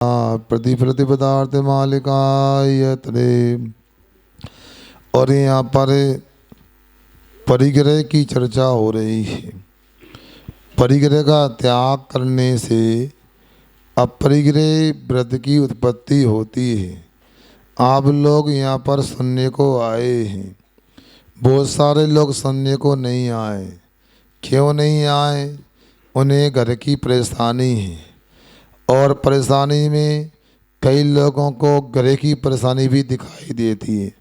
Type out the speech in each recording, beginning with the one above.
प्रतिफलित पदार्थ मालिकाय तरे। और यहाँ पर परिग्रह की चर्चा हो रही है। परिग्रह का त्याग करने से अपरिग्रह व्रत की उत्पत्ति होती है। आप लोग यहाँ पर सुनने को आए हैं, बहुत सारे लोग सुनने को नहीं आए। क्यों नहीं आए? उन्हें घर की परेशानी है, और परेशानी में कई लोगों को घर की परेशानी भी दिखाई देती है।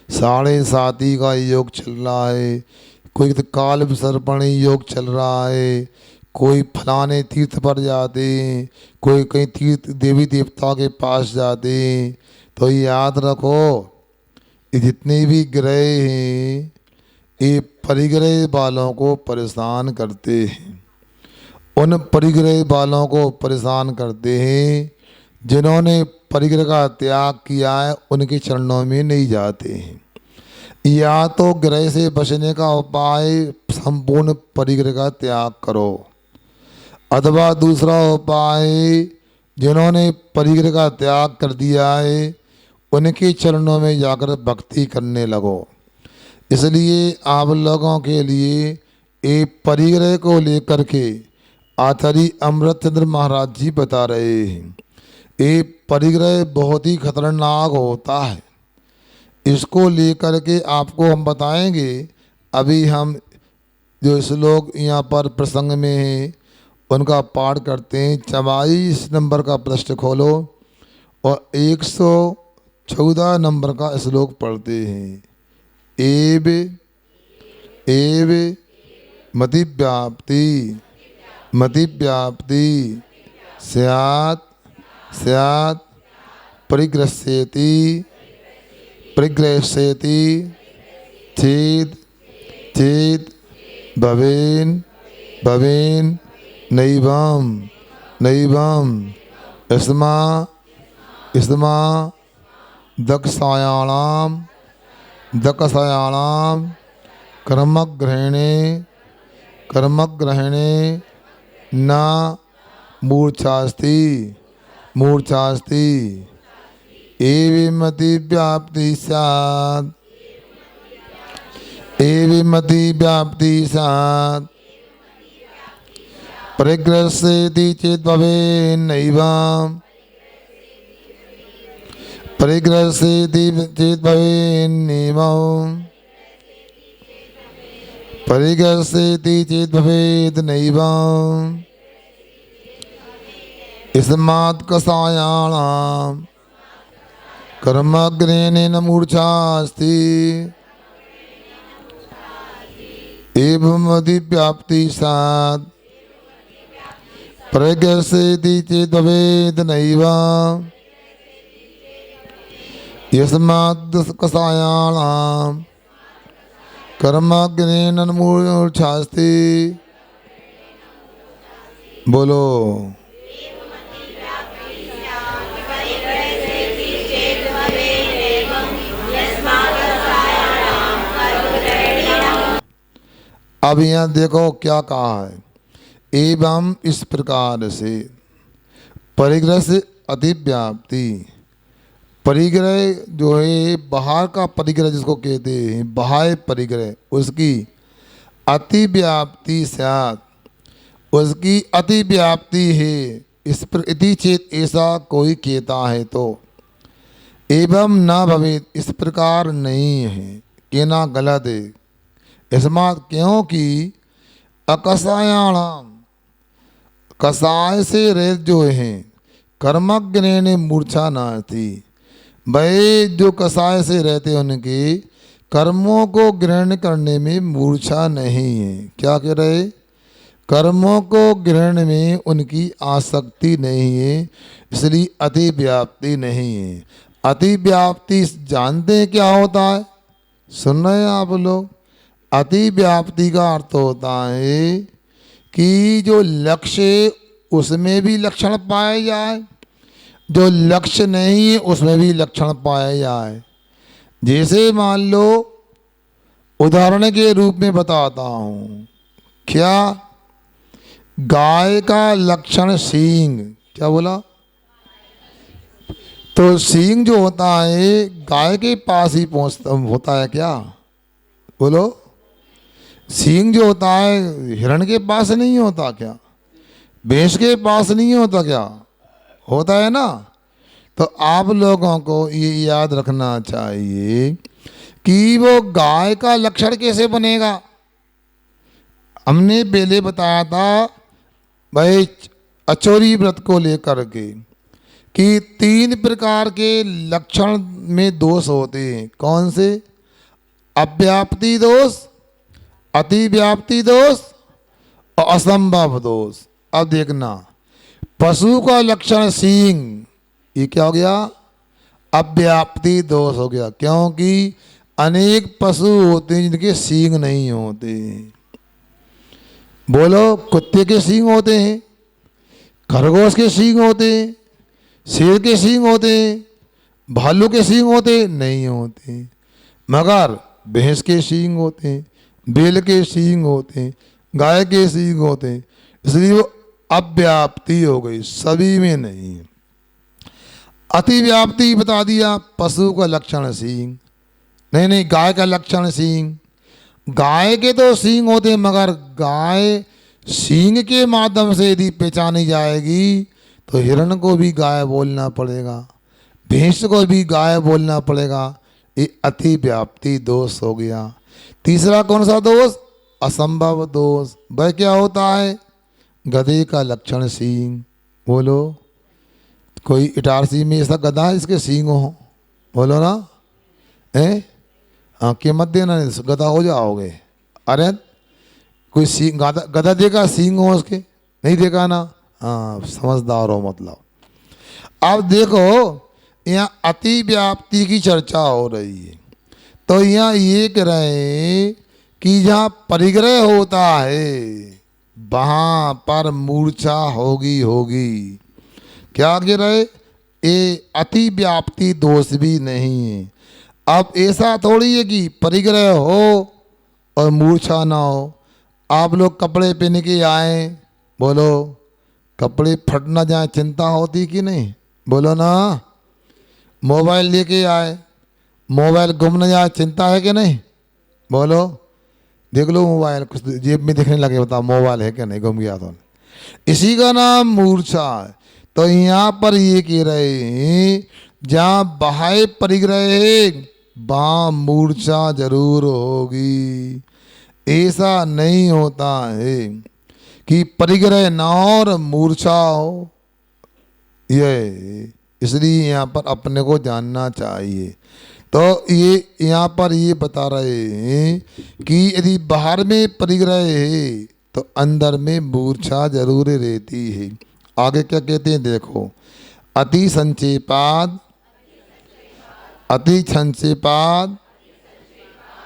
7.5 का योग चल रहा है, कोई तो काल सर्पणी योग चल रहा है, कोई फलाने तीर्थ पर जाते हैं, कोई कहीं तीर्थ देवी देवता के पास जाते हैं। तो याद रखो, ये जितने भी ग्रह हैं ये परिग्रह वालों को परेशान करते हैं। उन परिग्रह वालों को परेशान करते हैं जिन्होंने परिग्रह का त्याग किया है, उनके चरणों में नहीं जाते हैं। या तो ग्रह से बचने का उपाय संपूर्ण परिग्रह का त्याग करो, अथवा दूसरा उपाय जिन्होंने परिग्रह का त्याग कर दिया है उनके चरणों में जाकर भक्ति करने लगो। इसलिए आप लोगों के लिए एक परिग्रह को लेकर के आचार्य अमृतचंद्र महाराज जी बता रहे हैं। ये परिग्रह बहुत ही खतरनाक होता है। इसको लेकर के आपको हम बताएंगे। अभी हम जो श्लोक यहाँ पर प्रसंग में है उनका पाठ करते हैं। 44 नंबर का पृष्ठ खोलो और 114 नंबर का श्लोक पढ़ते हैं। एव एव मति व्याप्ति स्यात् स्यात् परिग्रह्यति चेत् चेत् भवेन् भवेन् नैवं इस्मा दक्षायाणां कर्मग्रहणे न मूर्छास्ति एवमति व्याप्ति स्यात् परिग्रह्यति चेत् भवेन्नैवं परिग्रह्यति चेत् भवेत् नैवं इस्मात् कषायाणां कर्मग्रहणेन मूर्छास्ति एवमति व्याप्ति स्यात् परिग्रह्यति चेत् भवेत् नैवं यस्मात् कषायाणां कर्मग्रहणेन मूर्छास्ति। बोलो अब यहाँ देखो क्या कहा है। एवं इस प्रकार से परिग्रह से अतिव्याप्ति, परिग्रह जो है बाहर का परिग्रह जिसको कहते हैं बाह्य परिग्रह, उसकी अतिव्याप्ति स्यात्, उसकी अतिव्याप्ति है। इस पर इति चेत ऐसा कोई कहता है तो एवं न भवेत्, इस प्रकार नहीं है, कहना गलत है। इसमात क्योंकि अकषायाणाम, कषाय से रहित जो हैं, कर्मग्रहणे मूर्छा न थी। भाई जो कषाय से रहते उनके कर्मों को ग्रहण करने में मूर्छा नहीं है। क्या कह रहे? कर्मों को ग्रहण में उनकी आसक्ति नहीं है, इसलिए अतिव्याप्ति नहीं है। अतिव्याप्ति जानते हैं क्या होता है? सुन रहे हैं आप लोग? अतिव्याप्ति का अर्थ होता है कि जो लक्ष्य उसमें भी लक्षण पाए जाए, जो लक्ष्य नहीं है उसमें भी लक्षण पाए जाए। जैसे मान लो उदाहरण के रूप में बताता हूँ, क्या गाय का लक्षण सींग, क्या बोला? तो सींग जो होता है गाय के पास ही पहुंचता होता है क्या? बोलो, सींग जो होता है हिरण के पास नहीं होता क्या? भैंस के पास नहीं होता क्या? होता है ना। तो आप लोगों को ये याद रखना चाहिए कि वो गाय का लक्षण कैसे बनेगा। हमने पहले बताया था भाई अचोरी व्रत को लेकर के कि 3 प्रकार के लक्षण में दोष होते हैं। कौन से? अव्याप्ति दोष, अतिव्याप्ति दोष और असंभव दोष। अब देखना, पशु का लक्षण सींग, ये क्या हो गया? अव्याप्ति दोष हो गया, क्योंकि अनेक पशु होते हैं जिनके सींग नहीं होते। बोलो, कुत्ते के सींग होते हैं, खरगोश के सींग होते हैं, शेर के सींग होते हैं, भालू के सींग होते नहीं होते, मगर भैंस के सींग होते हैं, बैल के सींग होते हैं, गाय के सींग होते हैं। इसलिए वो अव्याप्ति हो गई, सभी में नहीं है। अतिव्याप्ति बता दिया, पशु का लक्षण सींग, नहीं गाय का लक्षण सींग। गाय के तो सींग होते हैं, मगर गाय सींग के माध्यम से यदि पहचानी जाएगी तो हिरण को भी गाय बोलना पड़ेगा, भैंस को भी गाय बोलना पड़ेगा। ये अतिव्याप्ति दोष हो गया। तीसरा कौन सा दोष? असंभव दोष। वह क्या होता है? गधे का लक्षण सींग। बोलो, कोई इटारसी में ऐसा गधा है इसके सींग हो? बोलो ना, आंखें मत देना, गधा हो जाओगे। अरे कोई सींग गधा देखा सींग हो उसके? नहीं देखा ना। हाँ, समझदार हो मतलब। अब देखो, यहाँ अतिव्याप्ति की चर्चा हो रही है, तो यहाँ ये कह रहे हैं कि जहाँ परिग्रह होता है वहाँ पर मूर्छा होगी। क्या कह रहे? ये अतिव्याप्ति दोष भी नहीं है। अब ऐसा थोड़ी है कि परिग्रह हो और मूर्छा ना हो। आप लोग कपड़े पहन के आए, बोलो, कपड़े फट ना जाए चिंता होती कि नहीं? बोलो ना। मोबाइल लेके आए, मोबाइल गुम न जाए चिंता है कि नहीं? बोलो, देख लो मोबाइल, कुछ जेब में दिखने लगे, बताओ मोबाइल है क्या नहीं, गुम गया तो। इसी का नाम मूर्छा है। तो यहाँ पर ये कह रहे हैं जहाँ बाह्य परिग्रह है वहाँ मूर्छा जरूर होगी। ऐसा नहीं होता है कि परिग्रह ना हो और मूर्छा हो। ये इसलिए यहाँ पर अपने को जानना चाहिए। तो ये यहाँ पर ये बता रहे हैं कि यदि बाहर में परिग्रह है तो अंदर में मूर्छा जरूर रहती है। आगे क्या कहते हैं देखो, अति संक्षेपाद, अति संक्षेपाद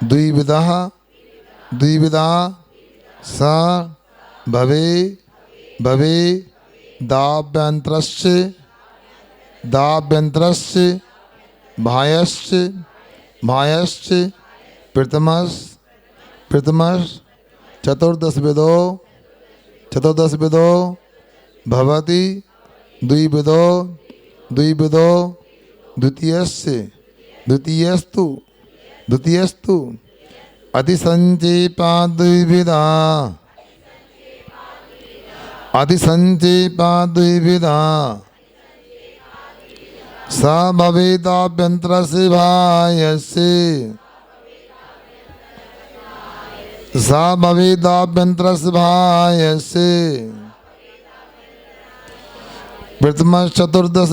द्विविधा स भवे भवे दाभ्यंतरस्य भायश्च प्रथमस् चतुर्दश विदो भवति द्विविदो द्वितीयस्तु अतिसंचेपा द्विविधा स भवेदाभ्यन्तरस्य भायस्य प्रथमश्चतुर्दश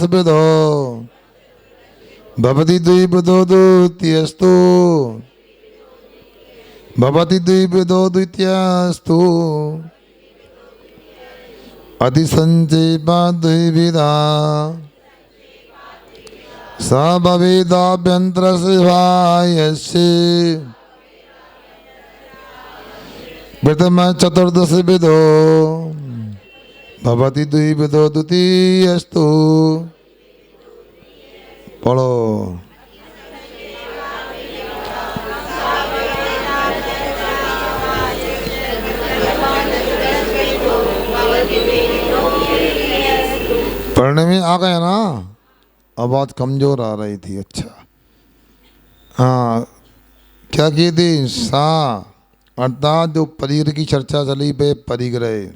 विदो भवति द्विविदो द्वितीयस्तु अतिसंचेपा द्विविधा स भवेदाभ्यन्तरस्य भायस्य प्रथमश्चतुर्दश विदो भवति द्विविदो द्वितीयस्तु। पढ़ो। पढ़ने में आ गया ना। आवाज़ कमज़ोर आ रही थी। अच्छा हाँ, क्या किए थे? सा अर्थात जो परिग्रह की चर्चा चली पे परिग्रह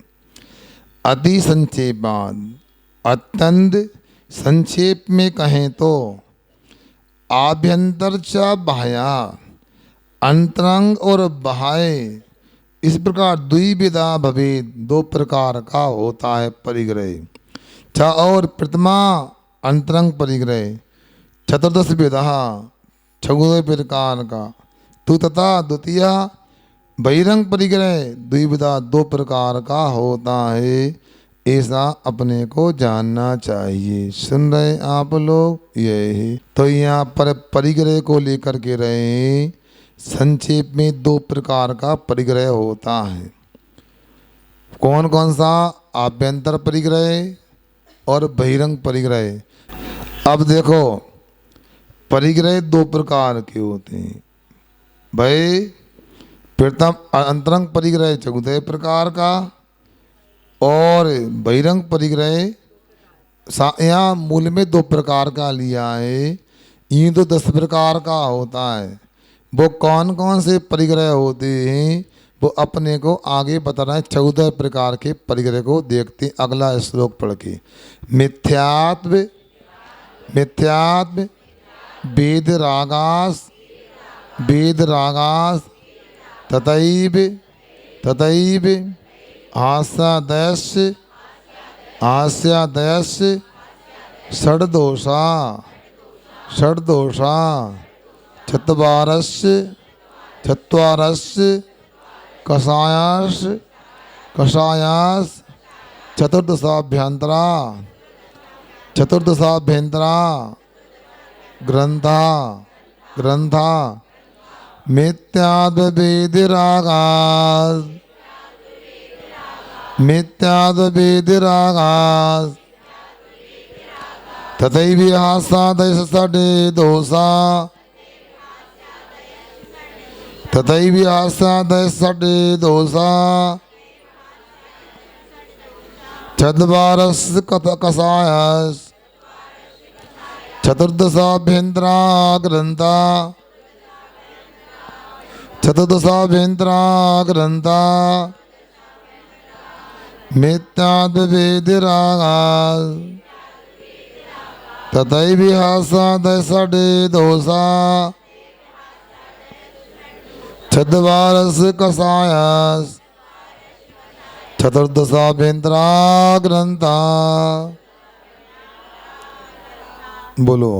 अति संक्षेपात, अत्यंत संक्षेप में कहें तो आभ्यंतर च बाह्या, अंतरंग और बाह्य इस प्रकार द्विविधा भवेद, दो प्रकार का होता है परिग्रह। छ और प्रथमा अंतरंग परिग्रह, चतुर्दश विधा छह प्रकार का। तु तथा द्वितीय बहिरंग परिग्रह द्विविधा, दो प्रकार का होता है, ऐसा अपने को जानना चाहिए। सुन रहे आप लोग? यही तो यहाँ पर परिग्रह को लेकर के रहे। संक्षेप में दो प्रकार का परिग्रह होता है। कौन कौन सा? आभ्यंतर परिग्रह और बहिरंग परिग्रह। अब देखो, परिग्रह दो प्रकार के होते हैं भाई। प्रथम अंतरंग परिग्रह 14 प्रकार का और बहिरंग परिग्रह यहाँ मूल में दो प्रकार का लिया है। ये तो 10 प्रकार का होता है। वो कौन कौन से परिग्रह होते हैं वो अपने को आगे बता रहे हैं। 14 प्रकार के परिग्रह को देखते अगला श्लोक पढ़ के। मिथ्यात्व, मिथ्यात्व वेद रागास, वेद रागास तथैव, तथैव हास्यादयस्य, हास्यादयस्य षड्दोषा, षड्दोषा चत्वारस्य, चत्वारस्य कषायास, कषायास चतुर्दशाभ्यंतरा, चतुर्दशाभ्यंतरा ग्रंथा, ग्रंथा मिथ्याद्व वेद रागास, मिथ्याद्व वेद रागास तथैव हास्यादयस्य षड्दोषा, तथैव हास्यादयस्य षड्दोषा चत्वारस्य कषायास चतुर्दशाभ्यंतरा ग्रंथा, चतुर्दशाभ्यंतरा ग्रंथा मिथ्याद्व वेद रागास तथैव हास्यादयस्य षड्दोषा चत्वारस्य कषायास चतुर्दशाभ्यंतरा ग्रंथा। बोलो।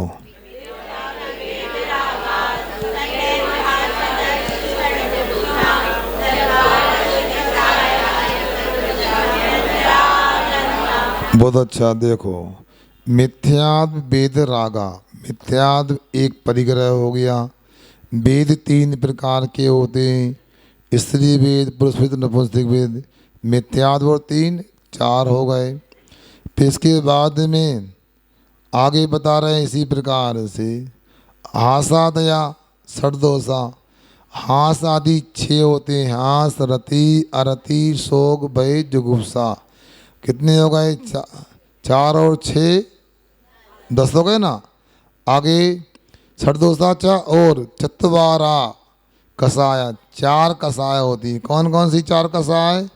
बहुत अच्छा। देखो, मिथ्यात्व वेद रागा, मिथ्यात्व एक परिग्रह हो गया। वेद 3 प्रकार के होते हैं, स्त्री वेद, पुरुष वेद, नपुंसक वेद। मिथ्यात्व और 3 4 हो गए। फिर इसके बाद में आगे बता रहे हैं इसी प्रकार से। हासादया षड्दोषा, हास आदि 6 होते हैं। हास, रति, अरति, शोक, भय, जुगुप्सा। कितने हो गए? 4 और 6 10 हो गए ना। आगे षड्दोषा और चत्वारा कषाय, 4 कषाय होती है। कौन कौन सी 4 कषाय?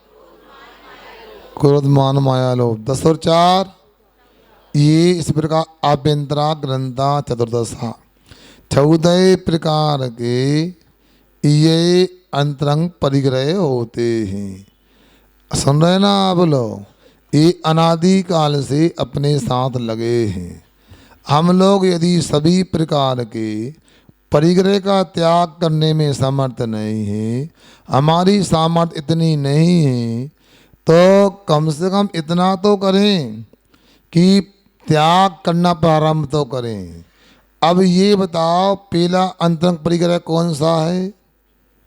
क्रोध, मान, माया, लोभ। 10 और 4 ये इस प्रकार आभ्यंतरा ग्रंथा चतुर्दशा, 14 प्रकार के ये अंतरंग परिग्रह होते हैं। सुन रहे ना आप लोग? ये अनादि काल से अपने साथ लगे हैं। हम लोग यदि सभी प्रकार के परिग्रह का त्याग करने में समर्थ नहीं है, हमारी सामर्थ्य इतनी नहीं है, तो कम से कम इतना तो करें कि त्याग करना प्रारंभ तो करें। अब ये बताओ, पहला अंतरंग परिग्रह कौन सा है?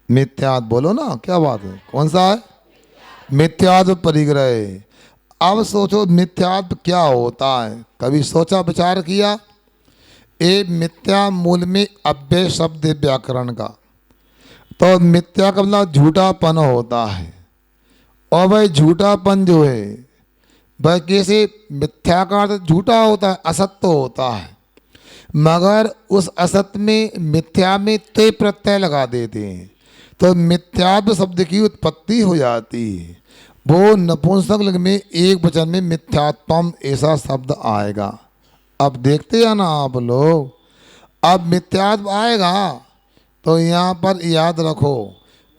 मिथ्यात्व। बोलो ना, क्या बात है? कौन सा है? मिथ्यात्व परिग्रह। अब सोचो मिथ्यात्व क्या होता है? कभी सोचा, विचार किया? ये मिथ्या मूल में अव्यय शब्द व्याकरण का। तो मिथ्या का मतलब झूठापन होता है। और भाई झूठापन जो है वह कैसे मिथ्या का अर्थ झूठा होता है, असत्य होता है, मगर उस असत्य में मिथ्या में ते प्रत्यय लगा देते हैं तो मिथ्यात्व शब्द की उत्पत्ति हो जाती है। वो नपुंसक लिंग में एक वचन में मिथ्यात्वम ऐसा शब्द आएगा। अब देखते हैं ना आप लोग, अब मिथ्यात्व आएगा तो यहाँ पर याद रखो,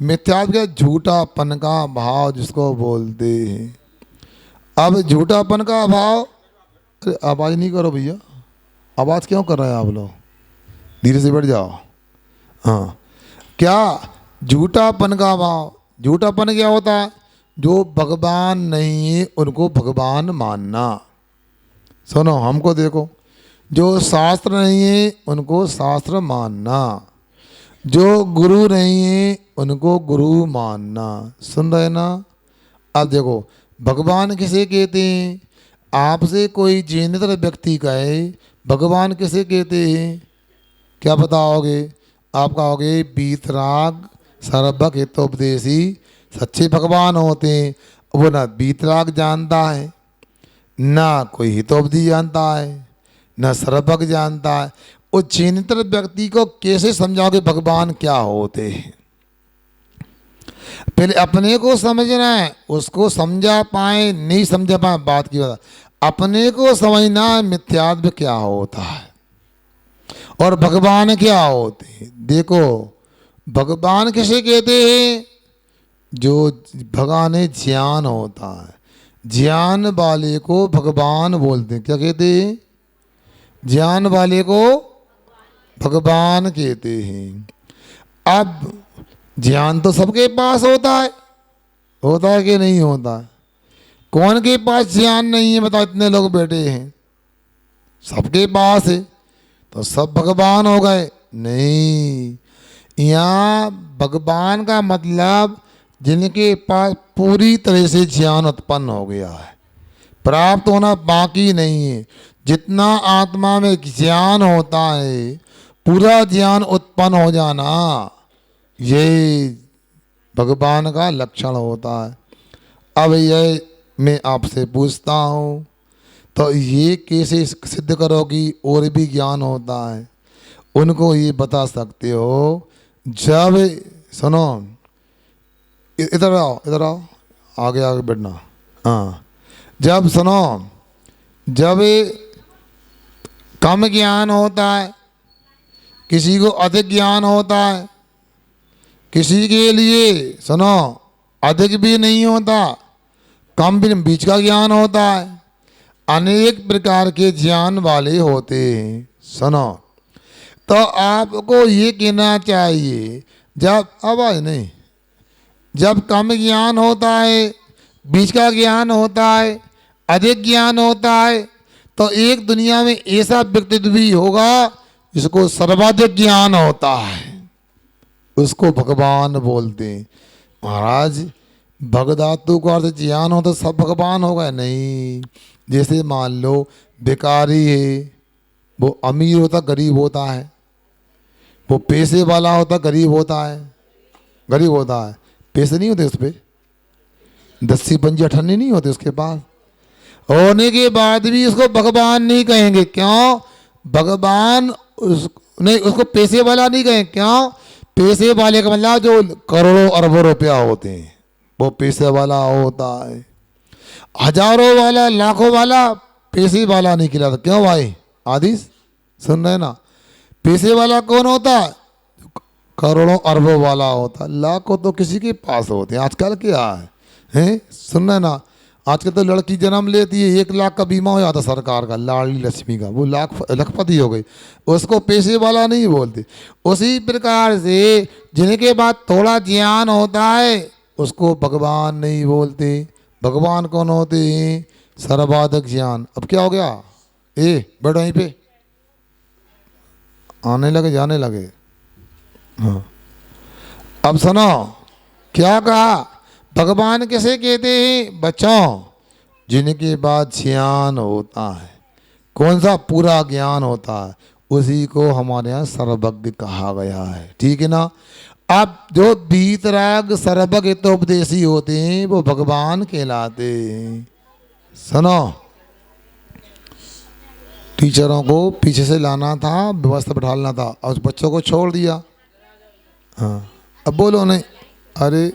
मिथ्यात्व क्या, झूठापन का भाव जिसको बोलते हैं। अब झूठापन का भाव, अरे आवाज़ नहीं करो भैया, आवाज़ क्यों कर रहे हैं आप लोग, धीरे से बैठ जाओ। हाँ, क्या झूठापन का भाव, झूठापन क्या होता है, जो भगवान नहीं है उनको भगवान मानना। सुनो हमको देखो, जो शास्त्र नहीं है उनको शास्त्र मानना, जो गुरु नहीं है उनको गुरु मानना। सुन रहे ना? अब देखो भगवान किसे कहते हैं, आपसे कोई जिनेतर व्यक्ति कहे भगवान किसे कहते हैं, क्या बताओगे? आप कहोगे बीतराग सर्वभक्त हितोपदेशी सच्चे भगवान होते हैं। वो ना बीतराग जानता है, ना कोई हितोपदेश जानता है, ना सर्वभक्त जानता है। उस जिनेतर व्यक्ति को कैसे समझाओगे भगवान क्या होते हैं? पहले अपने को समझना है, उसको समझा पाए नहीं समझा पाए बात की बात, अपने को समझना है मिथ्यात्व क्या होता है और भगवान क्या होते हैं। देखो भगवान किसे कहते हैं, जो भगवान ज्ञान होता है, ज्ञान वाले को भगवान बोलते हैं। क्या कहते हैं? ज्ञान वाले को भगवान कहते हैं। अब ज्ञान तो सबके पास होता है कि नहीं होता है? कौन के पास ज्ञान नहीं है बताओ, इतने लोग बैठे हैं, सबके पास है, तो सब भगवान हो गए? नहीं, यहाँ भगवान का मतलब जिनके पास पूरी तरह से ज्ञान उत्पन्न हो गया है, प्राप्त होना बाकी नहीं है। जितना आत्मा में ज्ञान होता है, पूरा ज्ञान उत्पन्न हो जाना, ये भगवान का लक्षण होता है। अब ये मैं आपसे पूछता हूँ, तो ये कैसे सिद्ध करो कि और भी ज्ञान होता है? उनको ये बता सकते हो जब, सुनो इधर आओ, आगे आगे बैठना। हाँ, जब सुनो, जब कम ज्ञान होता है, किसी को अधिक ज्ञान होता है, किसी के लिए सुनो अधिक भी नहीं होता, कम भी, बीच का ज्ञान होता है। अनेक प्रकार के ज्ञान वाले होते हैं। सुनो, तो आपको ये कहना चाहिए, जब आवाज नहीं, जब कम ज्ञान होता है, बीच का ज्ञान होता है, अधिक ज्ञान होता है, तो एक दुनिया में ऐसा व्यक्तित्व भी होगा जिसको सर्वाधिक ज्ञान होता है, उसको भगवान बोलते हैं। महाराज भगधातु का अर्थ ज्ञान हो तो सब भगवान होगा? नहीं। जैसे मान लो बेकारी है, वो अमीर होता गरीब होता है, वो पैसे वाला होता गरीब होता है, गरीब होता है, पैसे नहीं होते उस पर, 10 पंजी 98 नहीं होते उसके पास, होने के बाद भी उसको भगवान नहीं कहेंगे। क्यों? भगवान नहीं, उसको पैसे वाला नहीं कहेंगे। क्यों? पैसे वाले का मतलब जो करोड़ों अरबों रुपया होते हैं, वो पैसे वाला होता है। हजारों वाला, लाखों वाला पैसे वाला नहीं खिलाता। क्यों भाई? आदि सुन रहे ना? पैसे वाला कौन होता है? करोड़ों अरबों वाला होता है। लाखों तो किसी के पास होते हैं। आजकल क्या है, सुन रहे ना? आजकल तो लड़की जन्म लेती है, 1 लाख का बीमा हो जाता सरकार का, लाडली लक्ष्मी का, वो लखपति हो गई, उसको पैसे वाला नहीं बोलते। उसी प्रकार से जिनके पास थोड़ा ज्ञान होता है उसको भगवान नहीं बोलते। भगवान कौन होते हैं? सर्वाधिक ज्ञान। अब क्या हो गया? बैठो यहीं पे, आने लगे जाने लगे। हाँ, अब सुनो क्या कहा, भगवान किसे कहते हैं? बच्चों, जिनके पास ज्ञान होता है, कौन सा? पूरा ज्ञान होता है, उसी को हमारे यहाँ सर्वज्ञ कहा गया है। ठीक है ना? अब जो बीतराग सर्वज्ञ हितोपदेशी होते हैं वो भगवान कहलाते हैं। सुनो, टीचरों को पीछे से लाना था, व्यवस्था बैठाना था, और उस बच्चों को छोड़ दिया। हाँ, अब बोलो नहीं। अरे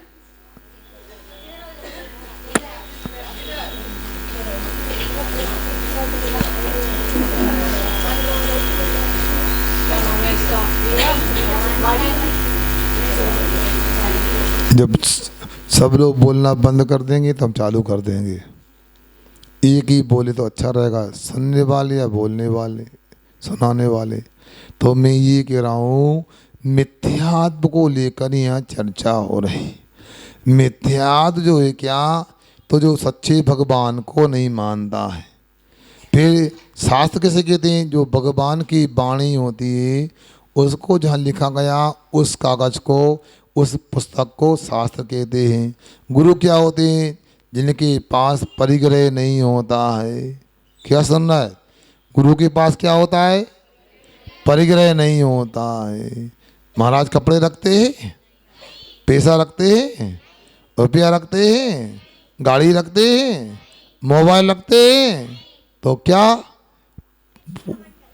जब सब लोग बोलना बंद कर देंगे तो हम चालू कर देंगे। एक ही बोले तो अच्छा रहेगा, सुनने वाले या बोलने वाले, सुनाने वाले। तो मैं ये कह रहा हूँ, मिथ्यात्व को लेकर यहाँ चर्चा हो रही। मिथ्यात्व जो है क्या, तो जो सच्चे भगवान को नहीं मानता है। फिर शास्त्र कैसे कहते हैं, जो भगवान की वाणी होती है उसको जहाँ लिखा गया उस कागज को, उस पुस्तक को शास्त्र कहते हैं। गुरु क्या होते हैं, जिनके पास परिग्रह नहीं होता है। क्या सुन रहा है, गुरु के पास क्या होता है, परिग्रह नहीं होता है। महाराज कपड़े रखते हैं, पैसा रखते हैं, रुपया रखते हैं, गाड़ी रखते हैं, मोबाइल रखते हैं, तो क्या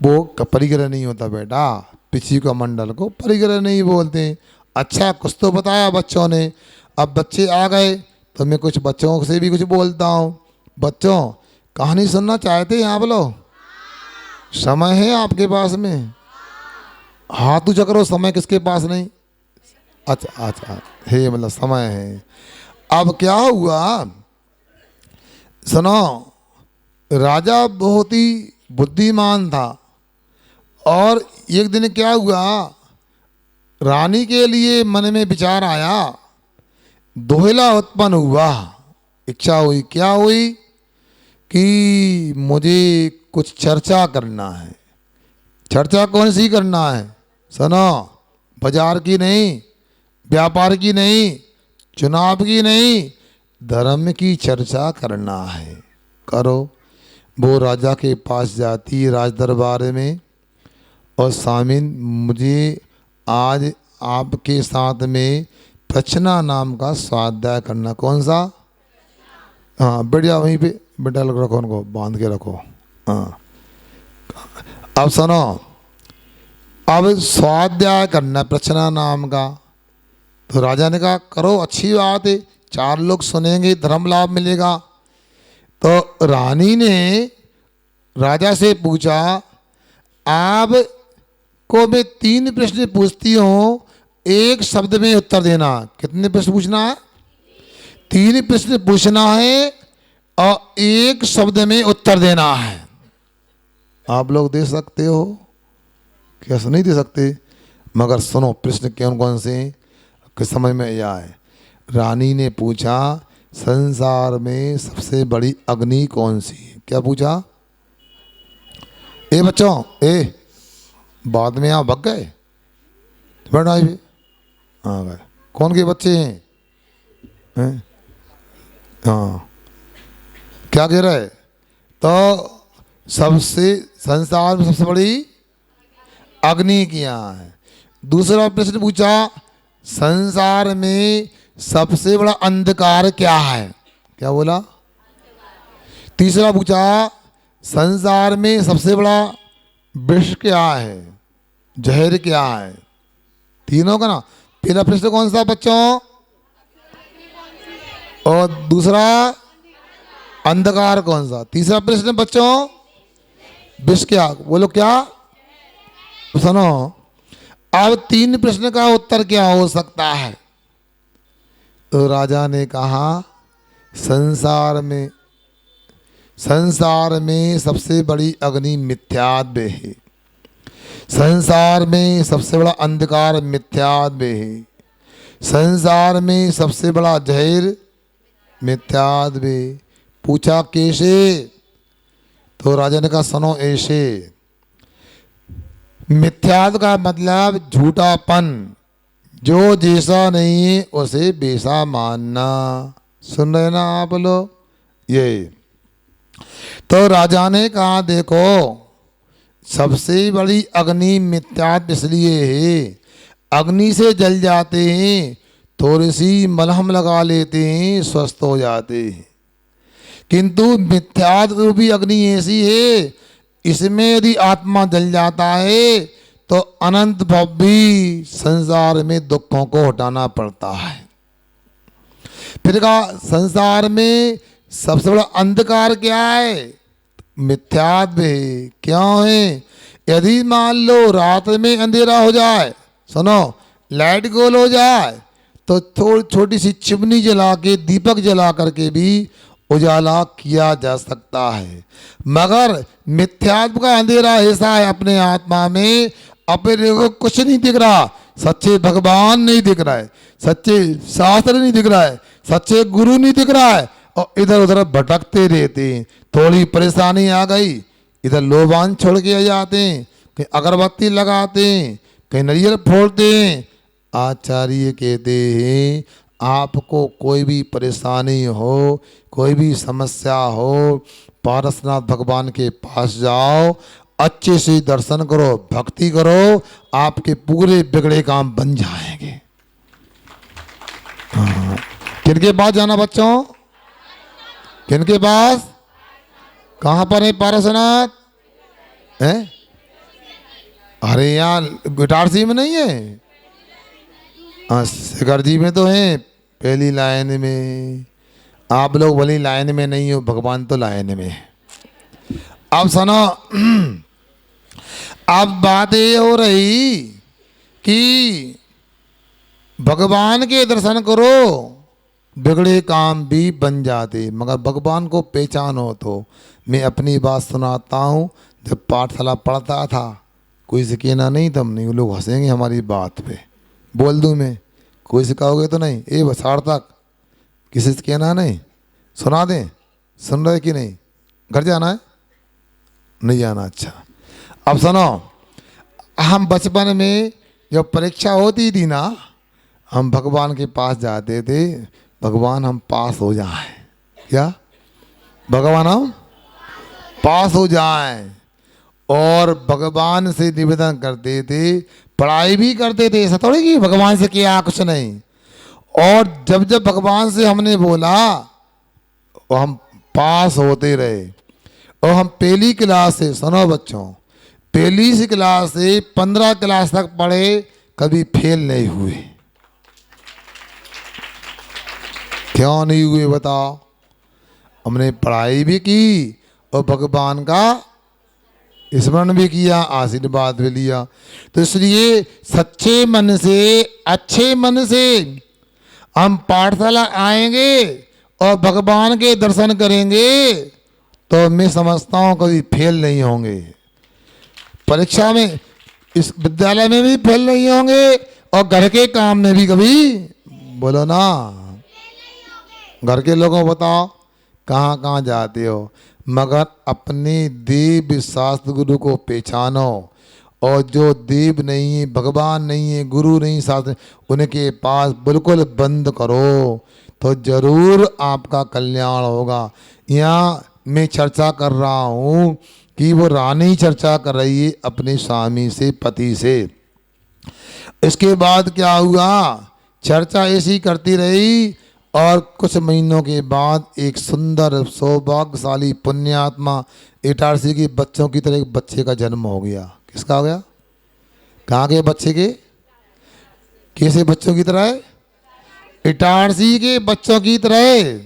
वो परिग्रह नहीं होता बेटा। पिछी का मंडल को परिग्रह नहीं बोलते। अच्छा, कुछ तो बताया बच्चों ने। अब बच्चे आ गए तो मैं कुछ बच्चों से भी कुछ बोलता हूँ। बच्चों, कहानी सुनना चाहते हैं आप लोग? समय है आपके पास में? हाथ ऊंचा करो, समय किसके पास नहीं? अच्छा अच्छा, हे मतलब समय है। अब क्या हुआ, सुनो, राजा बहुत ही बुद्धिमान था, और एक दिन क्या हुआ, रानी के लिए मन में विचार आया, दोहला उत्पन्न हुआ, इच्छा हुई। क्या हुई कि मुझे कुछ चर्चा करना है। चर्चा कौन सी करना है? सुनो, बाजार की नहीं, व्यापार की नहीं, चुनाव की नहीं, धर्म की चर्चा करना है। करो। वो राजा के पास जाती राज दरबार में, और स्वामिन, मुझे आज आपके साथ में प्रचना नाम का स्वाध्याय करना। कौन सा? हाँ, बढ़िया, वहीं पे बेटा लग रखो, उनको बांध के रखो। हाँ, अब सुनो, अब स्वाध्याय करना प्रचना नाम का। तो राजा ने कहा करो, अच्छी बात है, 4 लोग सुनेंगे, धर्म लाभ मिलेगा। तो रानी ने राजा से पूछा, आप को मैं 3 प्रश्न पूछती हूँ, एक शब्द में उत्तर देना। कितने प्रश्न पूछना है? 3 प्रश्न पूछना है और एक शब्द में उत्तर देना है। आप लोग दे सकते हो? कैसे नहीं दे सकते? मगर सुनो, प्रश्न कौन कौन से किस समय में यह है। रानी ने पूछा, संसार में सबसे बड़ी अग्नि कौन सी है? क्या पूछा? ए बच्चों, ए बाद में यहाँ भग गए, बैठ आए भी आ गए। कौन के बच्चे हैं? हाँ, क्या कह रहे? तो सबसे, संसार में सबसे बड़ी अग्नि क्या है। दूसरा प्रश्न पूछा, संसार में सबसे बड़ा अंधकार क्या है? क्या बोला? तीसरा पूछा, संसार में सबसे बड़ा विष क्या है, जहर क्या है? तीनों का ना। पहला प्रश्न कौन सा बच्चों? और दूसरा अंधकार कौन सा? तीसरा प्रश्न बच्चों विष क्या? बोलो क्या? तो सुनो, अब 3 प्रश्न का उत्तर क्या हो सकता है? तो राजा ने कहा, संसार में सबसे बड़ी अग्नि मिथ्यात्व है, संसार में सबसे बड़ा अंधकार मिथ्यात्व है, संसार में सबसे बड़ा जहर मिथ्यात्व है। पूछा कैसे? तो राजा ने कहा सुनो, ऐसे। मिथ्यात्व का मतलब झूठापन, जो जैसा नहीं है उसे वैसा मानना। सुन रहे ना आप लोग? ये तो राजा ने कहा देखो, सबसे बड़ी अग्नि मिथ्यात्व इसलिए है, अग्नि से जल जाते हैं, थोड़ी सी मलहम लगा लेते हैं, स्वस्थ हो जाते हैं। किंतु मिथ्यात्व रूपी अग्नि ऐसी है, इसमें यदि आत्मा जल जाता है तो अनंत भव भी संसार में दुखों को हटाना पड़ता है। फिर कहा संसार में सबसे बड़ा अंधकार क्या है? मिथ्यात्व है। क्यों है? यदि मान लो रात में अंधेरा हो जाए, सुनो, लाइट गोल हो जाए तो थोड़ी छोटी सी चिमनी जला के, दीपक जला करके भी उजाला किया जा सकता है। मगर मिथ्यात्व का अंधेरा ऐसा है अपने आत्मा में, अपने को कुछ नहीं दिख रहा, सच्चे भगवान नहीं दिख रहा है, सच्चे शास्त्र नहीं दिख रहा है, सच्चे गुरु नहीं दिख रहा है, और इधर उधर भटकते रहते हैं। थोड़ी परेशानी आ गई, इधर लोबान छोड़ के आ जाते हैं, कहीं अगरबत्ती लगाते हैं, कहीं नारियल फोड़ते हैं। आचार्य कहते हैं आपको कोई भी परेशानी हो, कोई भी समस्या हो, पारसनाथ भगवान के पास जाओ, अच्छे से दर्शन करो, भक्ति करो, आपके पूरे बिगड़े काम बन जाएंगे। किनके पास जाना बच्चों? किनके पास? कहाँ पर है पारसनाथ? है? अरे यहाँ गिटारसी में नहीं है? हाँ, शिखर जी में तो है, पहली लाइन में। आप लोग भली लाइन में नहीं हो, भगवान तो लाइन में है। अब सुनो, अब बात ये हो रही कि भगवान के दर्शन करो, बिगड़े काम भी बन जाते, मगर भगवान को पहचानो। तो मैं अपनी बात सुनाता हूँ। जब पाठशाला पढ़ता था, कोई से कहना नहीं तब नहीं, वो लोग हंसेंगे हमारी बात पे। बोल दूँ मैं, कोई सिखाओगे तो नहीं? ए सार्थक, किसी से कहना नहीं, सुना दें? सुन रहे कि नहीं? घर जाना है? नहीं जाना? अच्छा, अब सुनो, हम बचपन में जब परीक्षा होती थी ना, हम भगवान के पास जाते थे, भगवान हम पास हो जाएं। क्या? भगवान हम पास हो जाएं, और भगवान से निवेदन करते थे, पढ़ाई भी करते थे, ऐसा थोड़ी कि भगवान से किया कुछ नहीं। और जब जब भगवान से हमने बोला, और हम पास होते रहे। और हम पहली क्लास से, सुनो बच्चों, पहली से क्लास से 15 क्लास तक पढ़े, कभी फेल नहीं हुए। क्यों नहीं हुए बताओ? हमने पढ़ाई भी की और भगवान का स्मरण भी किया, आशीर्वाद भी लिया। तो इसलिए सच्चे मन से, अच्छे मन से हम पाठशाला आएंगे और भगवान के दर्शन करेंगे, तो मैं समझता हूँ कभी फेल नहीं होंगे। परीक्षा में, इस विद्यालय में भी फेल नहीं होंगे, और घर के काम में भी कभी, बोलो ना, घर के लोगों को बताओ कहाँ कहाँ जाते हो, मगर अपने देव शास्त्र गुरु को पहचानो। और जो देव नहीं है, भगवान नहीं है, गुरु नहीं, शास्त्र, उनके पास बिल्कुल बंद करो, तो जरूर आपका कल्याण होगा। यहाँ मैं चर्चा कर रहा हूँ कि वो रानी चर्चा कर रही है अपने स्वामी से, पति से। इसके बाद क्या हुआ? चर्चा ऐसी करती रही, और कुछ महीनों के बाद एक सुंदर सौभाग्यशाली पुण्यात्मा इटारसी के बच्चों की तरह एक बच्चे का जन्म हो गया। किसका हो गया? कहाँ के बच्चे के? कैसे बच्चों की तरह? इटारसी के बच्चों की तरह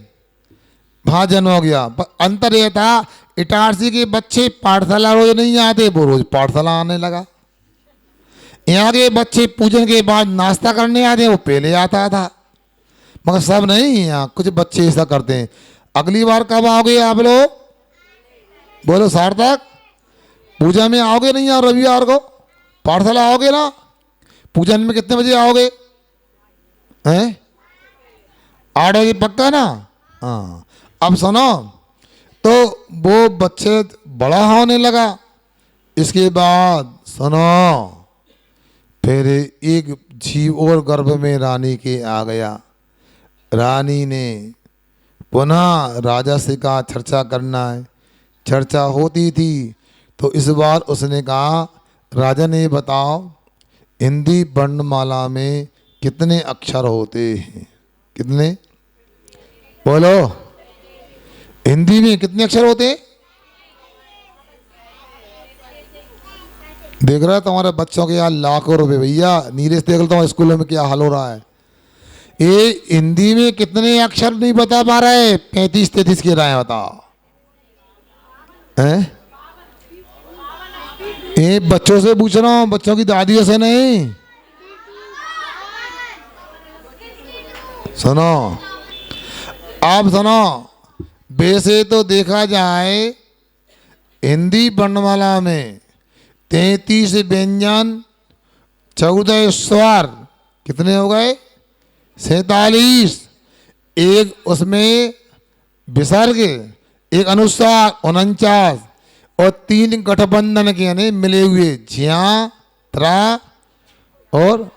वहाँ जन्म हो गया। अंतर यह था, इटारसी के बच्चे पाठशाला रोज नहीं आते, वो रोज पाठशाला आने लगा। यहाँ के बच्चे पूजन के बाद नाश्ता करने आते, वो पहले आता था। मगर सब नहीं, यहाँ कुछ बच्चे ऐसा करते हैं। अगली बार कब आओगे आप लोग? बोलो सार्थक, पूजा में आओगे नहीं? आओ रविवार को पाठशाला आओगे ना? पूजन में कितने बजे आओगे? हैं? 8 बजे पक्का ना? हाँ। अब सुनो, तो वो बच्चे बड़ा होने लगा। इसके बाद सुनो, फिर एक जीव और गर्भ में रानी के आ गया। रानी ने पुनः राजा से कहा चर्चा करना है। चर्चा होती थी, तो इस बार उसने कहा, राजन ये बताओ, हिंदी वर्णमाला में कितने अक्षर होते हैं? कितने? बोलो। हिंदी में कितने अक्षर होते हैं? देख रहा है तुम्हारे बच्चों के यहाँ लाखों रुपए भैया। नीरज देख लेता हूँ स्कूलों में क्या हाल हो रहा है। ये हिंदी में कितने अक्षर नहीं बता पा रहे? 35-33 के रहे हैं, बताओ। हैं? ये बच्चों से पूछ रहा हूँ, बच्चों की दादियों से नहीं। सुनो, आप सुनो। वैसे तो देखा जाए हिंदी वर्णमाला में 33 व्यंजन, 14 स्वर, कितने हो गए? 47। एक उसमें विसर्ग, एक अनुस्वार 49, और 3 गठबंधन के यानी मिले हुए झ्या, त्रा और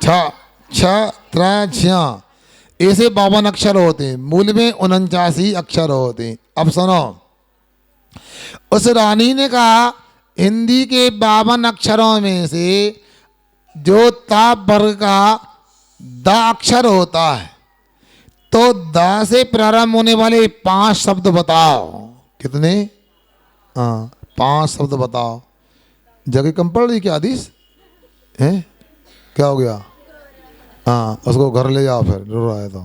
छा, त्रा, झ्या, ऐसे 52 अक्षर होते हैं। मूल में 49 अक्षर होते हैं। अब सुनो, उस रानी ने कहा हिंदी के 52 अक्षरों में से जो ताप वर्ग का द अक्षर होता है, तो द से प्रारंभ होने वाले 5 शब्द बताओ। कितने? हाँ, 5 शब्द बताओ। जगह कम पड़ रही क्या आदिश है? क्या हो गया? हाँ, उसको घर ले जाओ फिर, रो रहा है तो।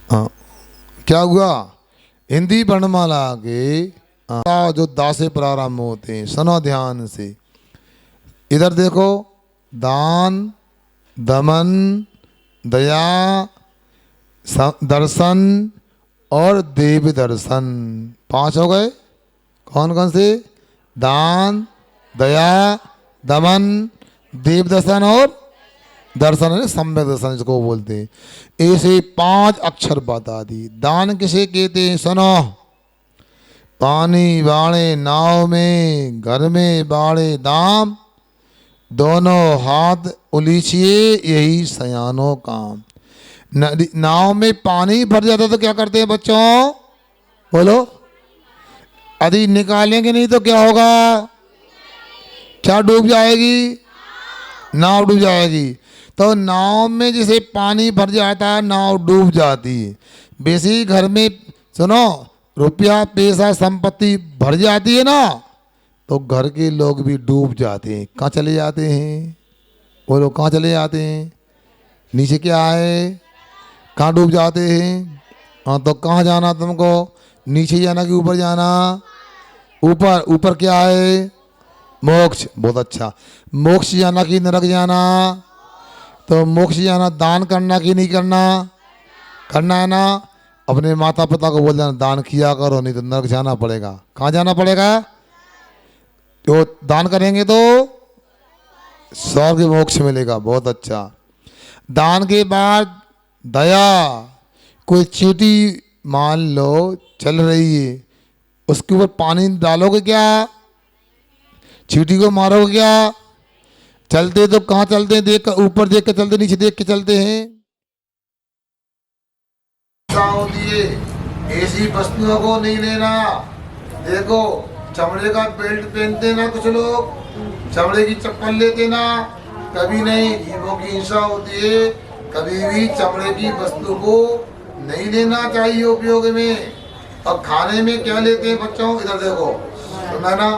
हाँ, क्या हुआ? हिंदी वर्णमाला के जो दा से प्रारंभ होते हैं, सुनो ध्यान से। इधर देखो, दान, दमन, दया, दर्शन और देव दर्शन। 5 हो गए। कौन कौन से? दान, दया, दमन, देव दर्शन और दर्शन है सम्यक दर्शन जिसको बोलते हैं। ऐसे 5 अक्षर बता दी। दान किसे कहते हैं? सुनो, पानी बाणे नाव में, घर में बाणे दाम, दोनों हाथ उलीचिए यही सयानो काम। नाव में पानी भर जाता तो क्या करते हैं बच्चों? बोलो। यदि निकालेंगे नहीं तो क्या होगा? क्या डूब जाएगी? नाव डूब जाएगी। तो नाव में जैसे पानी भर जाता है, नाव डूब जाती है। वैसे ही घर में सुनो, रुपया पैसा संपत्ति भर जाती है ना, तो घर के लोग भी डूब जाते हैं। कहाँ चले जाते हैं? वो लोग कहाँ चले जाते हैं? नीचे क्या है? कहाँ डूब जाते हैं? हाँ, तो कहाँ जाना तुमको? नीचे जाना कि ऊपर जाना? ऊपर। ऊपर क्या है? मोक्ष। बहुत अच्छा। मोक्ष जाना कि नरक जाना? तो मोक्ष जाना दान करना कि नहीं करना? करना है ना। अपने माता पिता को बोल देना दान किया करो, नहीं तो नरक जाना पड़ेगा। कहाँ जाना पड़ेगा? तो दान करेंगे तो स्वर्ग मोक्ष मिलेगा। बहुत अच्छा। दान के बाद दया। कोई चींटी मान लो चल रही है, उसके ऊपर पानी डालोगे क्या? चींटी को मारोगे क्या? चलते तो कहाँ चलते हैं? देख कर, ऊपर देख के चलते, नीचे देख के चलते हैं। ऐसी वस्तुओं को नहीं लेना। देखो, चमड़े का बेल्ट पहनते ना कुछ लोग, चमड़े की चप्पल लेते ना, कभी नहीं। जीवों की हिंसा होती है। कभी भी चमड़े की वस्तु को नहीं लेना चाहिए उपयोग में। और खाने में क्या लेते हैं बच्चों? इधर देखो, सुना ना,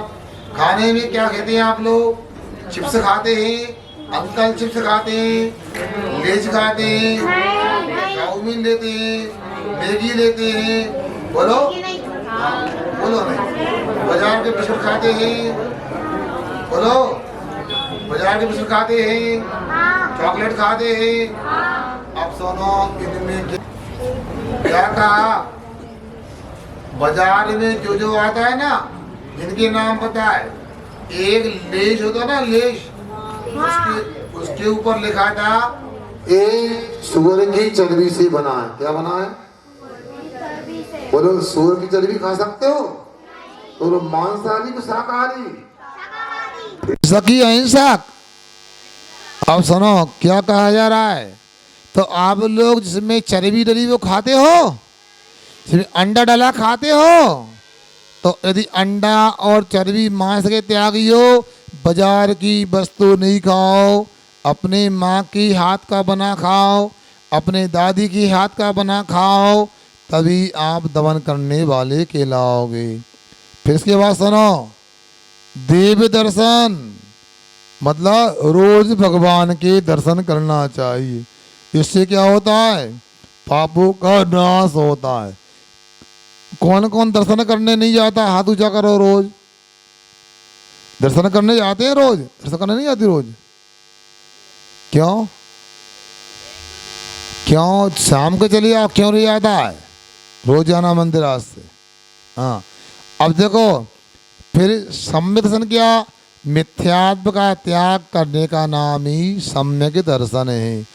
खाने में क्या कहते हैं आप लोग? चिप्स खाते हैं। अंकल चिप्स खाते हैं, लेज खाते हैं, चाउमीन लेते हैं, मैगी लेते हैं। बोलो। बोलो नहीं। बाजार के बिस्कुट खाते हैं। बोलो। बाजार के बिस्कुट खाते हैं, चॉकलेट खाते हैं। अब सुनो, इनमें क्या कहा? बाजार में जो जो आता है ना, जिनके नाम पता है, एक लेज होता ना, लेज, उसके ऊपर लिखा था ये सूअर की चर्बी से बना है। क्या बना है? बोलो। सूअर की चर्बी खा सकते हो? तो मांसाहारी को शाकाहारी? सकी अहिंसक। अब सुनो क्या कहा जा रहा है। तो आप लोग जिसमें चर्बी डली वो खाते हो? जिसमें अंडा डला खाते हो? तो यदि अंडा और चर्बी मांस के त्यागी हो, बाजार की वस्तु नहीं खाओ, अपने माँ की हाथ का बना खाओ, अपने दादी की हाथ का बना खाओ, तभी आप दमन करने वाले कहलाओगे। फिर इसके बाद सुनो, देव दर्शन मतलब रोज भगवान के दर्शन करना चाहिए। इससे क्या होता है? पापों का नाश होता है। कौन कौन दर्शन करने नहीं जाता? हाथ ऊंचा करो। रोज दर्शन करने जाते हैं? रोज दर्शन करने नहीं जाती? रोज क्यों? क्यों? शाम को चलिए आप, क्यों नहीं जाता है? रोज जाना मंदिर आज से। हाँ, अब देखो, फिर सम्यक दर्शन क्या? मिथ्यात्व का त्याग करने का नाम ही सम्यक दर्शन है।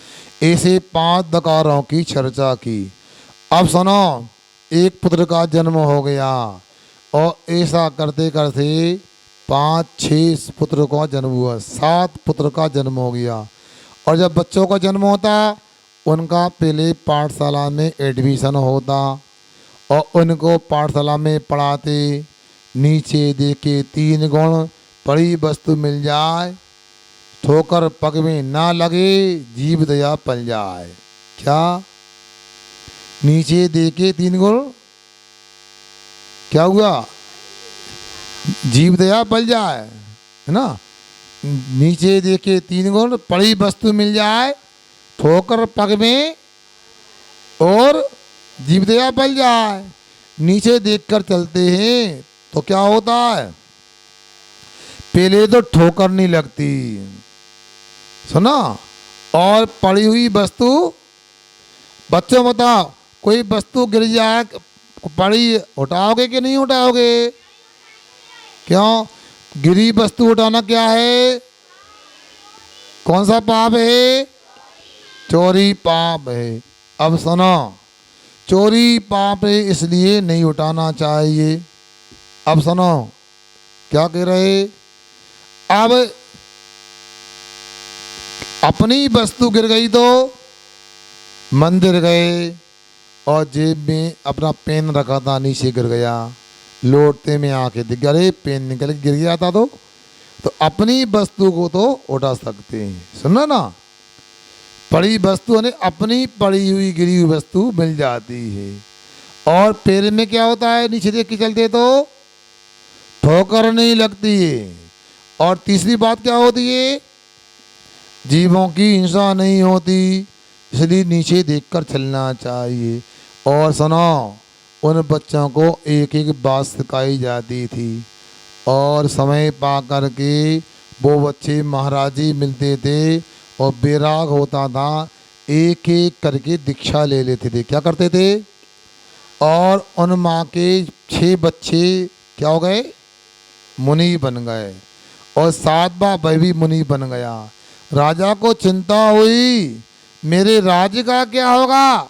ऐसे 5 दकारों की चर्चा की। अब सुनो, एक पुत्र का जन्म हो गया और ऐसा करते करते 5-6 पुत्र का जन्म हुआ, 7 पुत्र का जन्म हो गया। और जब बच्चों का जन्म होता, उनका पहले पाठशाला में एडमिशन होता और उनको पाठशाला में पढ़ाते। नीचे देखे 3 गुण, पड़ी वस्तु मिल जाए, ठोकर पग में ना लगे, जीव दया पल जाए। क्या? नीचे देखे 3 गुण, क्या हुआ? जीव दया पल जाए, है ना। नीचे देखे 3 गुण, पड़ी वस्तु मिल जाए, ठोकर पग में और जीव दया पल जाए। नीचे देखकर चलते हैं तो क्या होता है? पहले तो ठोकर नहीं लगती, सुना, और पड़ी हुई वस्तु, बच्चों बताओ, कोई वस्तु गिर जाए, पड़ी उठाओगे कि नहीं उठाओगे? क्यों? गिरी वस्तु उठाना क्या है? कौन सा पाप है? चोरी पाप है। अब सुनो, चोरी पाप है इसलिए नहीं उठाना चाहिए। अब सुनो क्या कह रहे? अब अपनी वस्तु गिर गई तो मंदिर गए और जेब में अपना पेन रखा था, नीचे गिर गया, लौटते में आके दिख गया, अरे पेन निकल के गिर गया था। तो अपनी वस्तु को तो उठा सकते हैं, सुना ना। पड़ी वस्तु ने अपनी पड़ी हुई गिरी हुई वस्तु मिल जाती है। और पैर में क्या होता है? नीचे देख के चलते तो ठोकर नहीं लगती है। और तीसरी बात क्या होती है? जीवों की हिंसा नहीं होती, इसलिए नीचे देखकर चलना चाहिए। और सुनो, उन बच्चों को एक एक बात सिखाई जाती थी और समय पा कर के वो बच्चे महाराजी मिलते थे और बैराग होता था, एक एक करके दीक्षा ले लेते थे। क्या करते थे? और उन माँ के 6 बच्चे क्या हो गए? मुनि बन गए और 7वां भाई भी मुनि बन गया। राजा को चिंता हुई, मेरे राज्य का क्या होगा?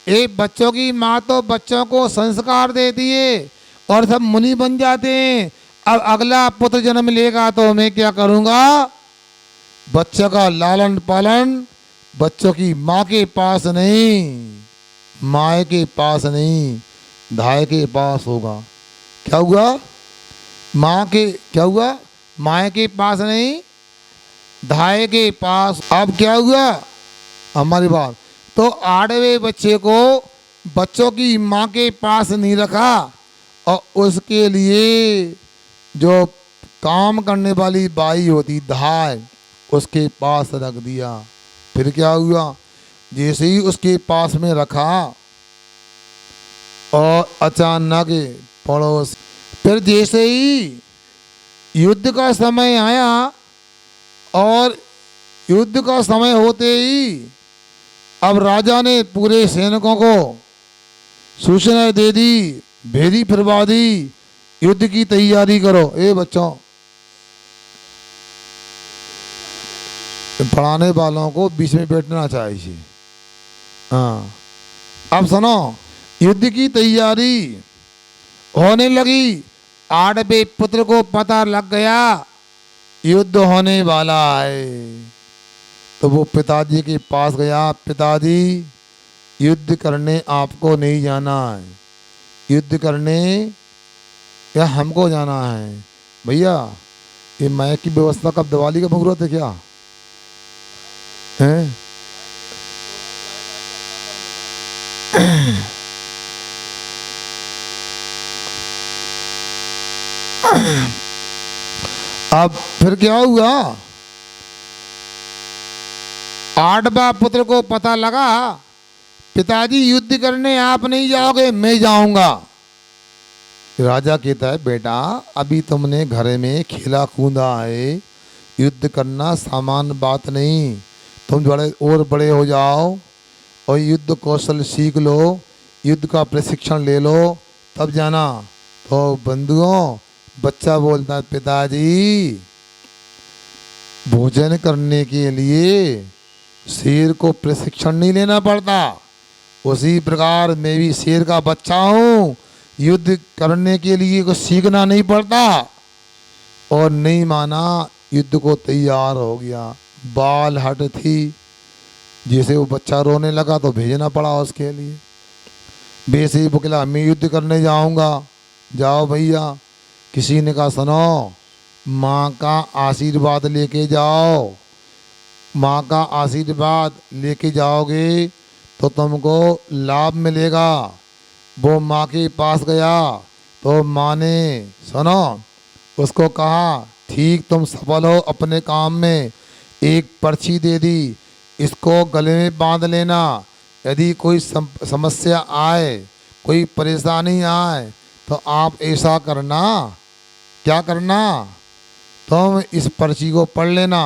एक बच्चों की माँ तो बच्चों को संस्कार देती है और सब मुनि बन जाते हैं। अब अगला पुत्र जन्म लेगा तो मैं क्या करूँगा? बच्चों का लालन पालन बच्चों की माँ के पास नहीं, माए के पास नहीं, धाय के पास होगा। क्या हुआ? माँ के क्या हुआ? माए के पास नहीं, धाय के पास। अब क्या हुआ हमारी बात? तो 8वें बच्चे को बच्चों की माँ के पास नहीं रखा और उसके लिए जो काम करने वाली बाई होती धाय, उसके पास रख दिया। फिर क्या हुआ? जैसे ही उसके पास में रखा और अचानक पड़ोस, फिर जैसे ही युद्ध का समय आया और युद्ध का समय होते ही अब राजा ने पूरे सैनिकों को सूचना दे दी, भेदी फिरवा दी, युद्ध की तैयारी करो। ए बच्चों, पढ़ाने वालों को बीच में बैठना चाहिए। हाँ, अब सुनो, युद्ध की तैयारी होने लगी। 8वें पुत्र को पता लग गया युद्ध होने वाला है, तो वो पिताजी के पास गया। पिताजी, युद्ध करने आपको नहीं जाना है, युद्ध करने या हमको जाना है। भैया, ये माइक की व्यवस्था कब? दिवाली का मुहूर्त है क्या? हैं? अब फिर क्या हुआ, 8वां पुत्र को पता लगा पिताजी युद्ध करने आप नहीं जाओगे, मैं जाऊंगा। राजा कहता है बेटा अभी तुमने घर में खेला कूदा है, युद्ध करना सामान्य बात नहीं, तुम बड़े और बड़े हो जाओ और युद्ध कौशल सीख लो, युद्ध का प्रशिक्षण ले लो तब जाना। तो बंधुओं बच्चा बोलता है पिताजी भोजन करने के लिए शेर को प्रशिक्षण नहीं लेना पड़ता, उसी प्रकार मैं भी शेर का बच्चा हूँ, युद्ध करने के लिए कुछ सीखना नहीं पड़ता। और नहीं माना, युद्ध को तैयार हो गया, बाल हट थी, जैसे वो बच्चा रोने लगा तो भेजना पड़ा उसके लिए। वैसे ही बोला मैं युद्ध करने जाऊंगा, जाओ भैया। किसी ने कहा सुनो माँ का आशीर्वाद लेके जाओ, माँ का आशीर्वाद लेके जाओगे तो तुमको लाभ मिलेगा। वो माँ के पास गया तो माँ ने सुनो उसको कहा ठीक तुम सफल हो अपने काम में, एक पर्ची दे दी, इसको गले में बांध लेना, यदि कोई समस्या आए कोई परेशानी आए तो आप ऐसा करना, क्या करना, तुम इस पर्ची को पढ़ लेना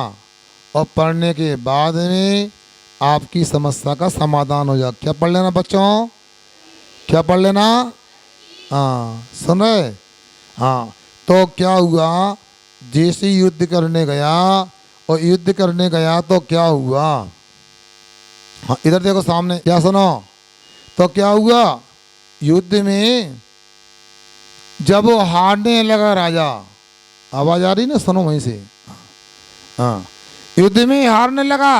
और पढ़ने के बाद में आपकी समस्या का समाधान हो जाए। क्या पढ़ लेना बच्चों, क्या पढ़ लेना, हाँ सुन रहे, हाँ। तो क्या हुआ, जैसे युद्ध करने गया और युद्ध करने गया तो क्या हुआ, हाँ इधर देखो सामने, क्या सुनो, तो क्या हुआ युद्ध में जब वो हारने लगा राजा, आवाज आ रही ना, सुनो वहीं से, हाँ युद्ध में हारने लगा,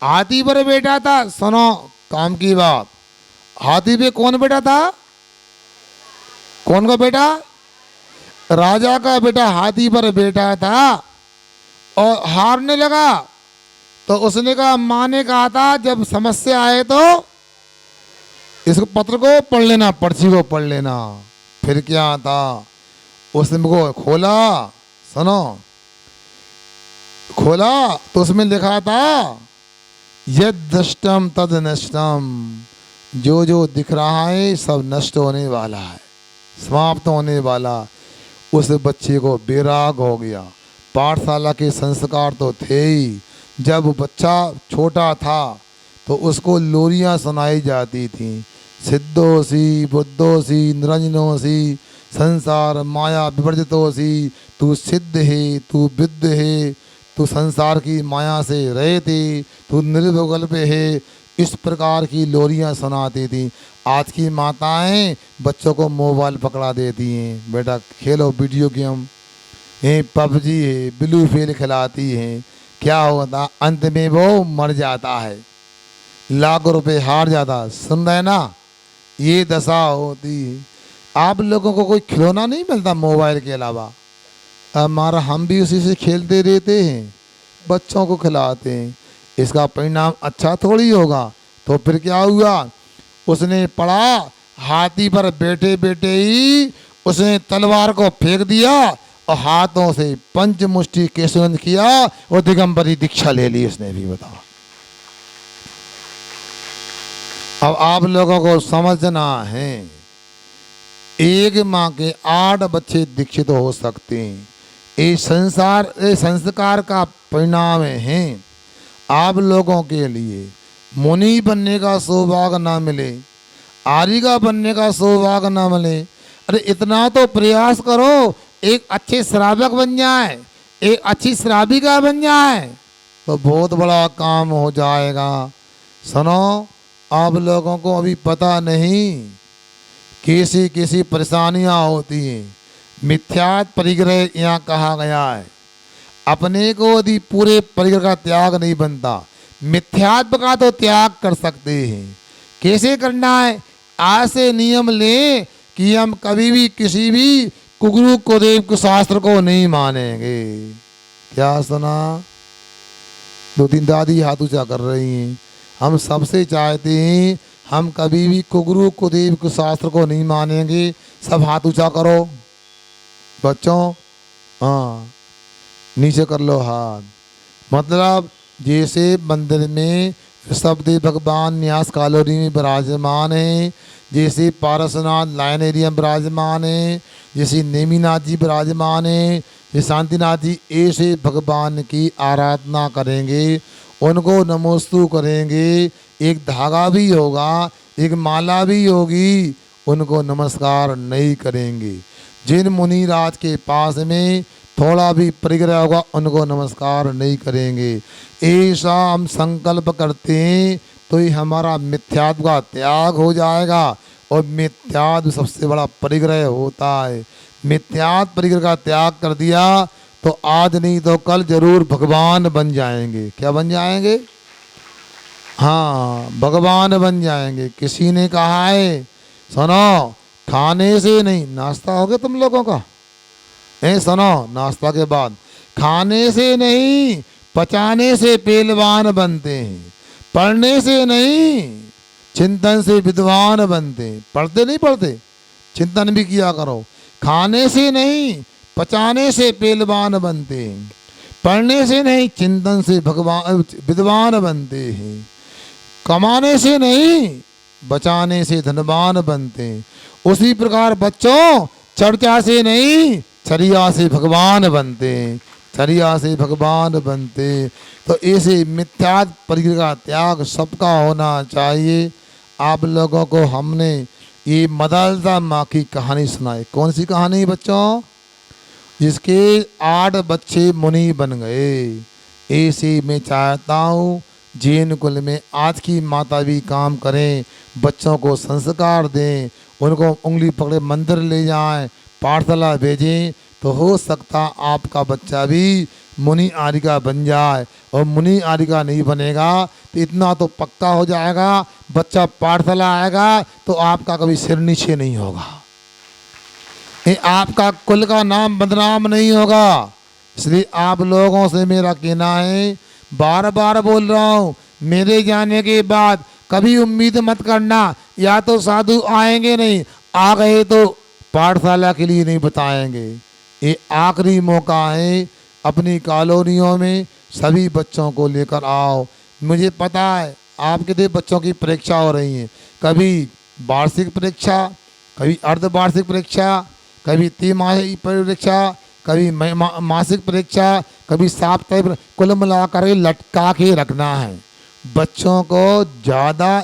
हाथी पर बैठा था, सुनो काम की बात, हाथी पे कौन बैठा था, कौन का बेटा, राजा का बेटा हाथी पर बैठा था और हारने लगा। तो उसने कहा, माँ ने कहा था जब समस्या आए तो इस पत्र को पढ़ लेना, पर्ची को पढ़ लेना। फिर क्या था, उसने को खोला, सुनो खोला तो उसमें लिखा था यद दृष्टम तद नष्टम, जो जो दिख रहा है सब नष्ट होने वाला है, समाप्त होने वाला। उस बच्चे को बेराग हो गया। पाठशाला के संस्कार तो थे ही, जब बच्चा छोटा था तो उसको लोरियां सुनाई जाती थीं, सिद्धोसी बुद्धोसी निरंजनोसी संसार माया विवर्जितोसी, तू सिद्ध है तू विद्ध है, तू संसार की माया से रहती, तू निर्विकल्प है, इस प्रकार की लोरियां सुनाती थी। आज की माताएं बच्चों को मोबाइल पकड़ा देती हैं, बेटा खेलो वीडियो गेम है, पबजी है, ब्लू फेल खिलाती हैं, क्या होता अंत में वो मर जाता है, लाख रुपए हार जाता। सुन रहे ना, ये दशा होती है। आप लोगों को कोई खिलौना नहीं मिलता मोबाइल के अलावा, हमारा हम भी उसी से खेलते रहते हैं, बच्चों को खिलाते हैं, इसका परिणाम अच्छा थोड़ी होगा। तो फिर क्या हुआ, उसने पढ़ा, हाथी पर बैठे बैठे ही उसने तलवार को फेंक दिया और हाथों से पंचमुष्टि केशवंत किया और दिगंबरी दीक्षा ले ली उसने भी, बताओ। अब आप लोगों को समझना है, एक माँ के 8 बच्चे दीक्षित हो सकते हैं, ये संस्कार का परिणाम है। आप लोगों के लिए मुनि बनने का सौभाग्य ना मिले, आर्यिका बनने का सौभाग्य ना मिले, अरे इतना तो प्रयास करो एक अच्छे श्रावक बन जाए, एक अच्छी श्राविका बन जाए तो बहुत बड़ा काम हो जाएगा। सुनो, आप लोगों को अभी पता नहीं कैसी कैसी परेशानियां होती हैं। मिथ्यात् परिग्रह यहाँ कहा गया है, अपने को यदि पूरे परिग्रह का त्याग नहीं बनता, मिथ्यात्व का तो त्याग कर सकते हैं। कैसे करना है, आज से नियम ले कि हम कभी भी किसी भी कुगुरु कुदेव के शास्त्र को नहीं मानेंगे। क्या सुना, 2-3 दादी हाथ ऊंचा कर रही हैं। हम सबसे चाहते हैं हम कभी भी कुगुरु कुदेव के शास्त्र को नहीं मानेंगे। सब हाथ ऊंचा करो, बच्चों, हाँ नीचे कर लो हाथ। मतलब जैसे मंदिर में ऋषभदेव भगवान न्यास कॉलोनी में विराजमान है, जैसे पारसनाथ लाइन एरिया में विराजमान है, जैसे नेमीनाथ जी विराजमान है, जैसे शांतिनाथ जी, ऐसे भगवान की आराधना करेंगे, उनको नमोस्तु करेंगे। एक धागा भी होगा, एक माला भी होगी, उनको नमस्कार नहीं करेंगे। जिन मुनिराज के पास में थोड़ा भी परिग्रह होगा, उनको नमस्कार नहीं करेंगे। ऐसा हम संकल्प करते हैं तो ये हमारा मिथ्यात्व का त्याग हो जाएगा। और मिथ्यात्व सबसे बड़ा परिग्रह होता है। मिथ्यात्व परिग्रह का त्याग कर दिया तो आज नहीं तो कल जरूर भगवान बन जाएंगे। क्या बन जाएंगे? हाँ, भगवान बन जाएंगे। किसी ने कहा है, सुनो, खाने से नहीं, नाश्ता हो गया तुम लोगों का? सुनो, नाश्ता के बाद खाने से नहीं, पचाने से पहलवान बनते हैं। पढ़ने से नहीं, चिंतन से विद्वान बनते हैं। पढ़ते नहीं पढ़ते, चिंतन भी किया करो। खाने से नहीं, पचाने से पहलवान बनते हैं। पढ़ने से नहीं, चिंतन से भगवान विद्वान बनते हैं। कमाने से नहीं, बचाने से धनवान बनते हैं। उसी प्रकार बच्चों, चर्चा से नहीं, चर्या से भगवान बनते हैं। चर्या से भगवान बनते। तो ऐसे मिथ्या परिग्रह का त्याग सबका होना चाहिए। आप लोगों को हमने ये मदालसा माँ की कहानी सुनाई। कौन सी कहानी बच्चों? जिसके 8 बच्चे मुनि बन गए। ऐसे मैं चाहता हूँ जैन कुल में आज की माता भी काम करें, बच्चों को संस्कार दें, उनको उंगली पकड़े मंदिर ले जाएं, पाठशाला भेजें। तो हो सकता आपका बच्चा भी मुनि आरिका बन जाए। और मुनि आरिका नहीं बनेगा तो इतना तो पक्का हो जाएगा, बच्चा पाठशाला आएगा तो आपका कभी सिर नीचे नहीं होगा, आपका कुल का नाम बदनाम नहीं होगा। इसलिए आप लोगों से मेरा कहना है, बार बार बोल रहा हूँ, मेरे जाने के बाद कभी उम्मीद मत करना या तो साधु आएंगे नहीं, आ गए तो पाठशाला के लिए नहीं बताएंगे। ये आखिरी मौका है, अपनी कॉलोनियों में सभी बच्चों को लेकर आओ। मुझे पता है आपके लिए बच्चों की परीक्षा हो रही है, कभी वार्षिक परीक्षा, कभी अर्धवार्षिक परीक्षा, कभी तिमाही परीक्षा, कभी मासिक परीक्षा, कभी साप्ताहिक। कुल मिलाकर लटका के रखना है। बच्चों को ज़्यादा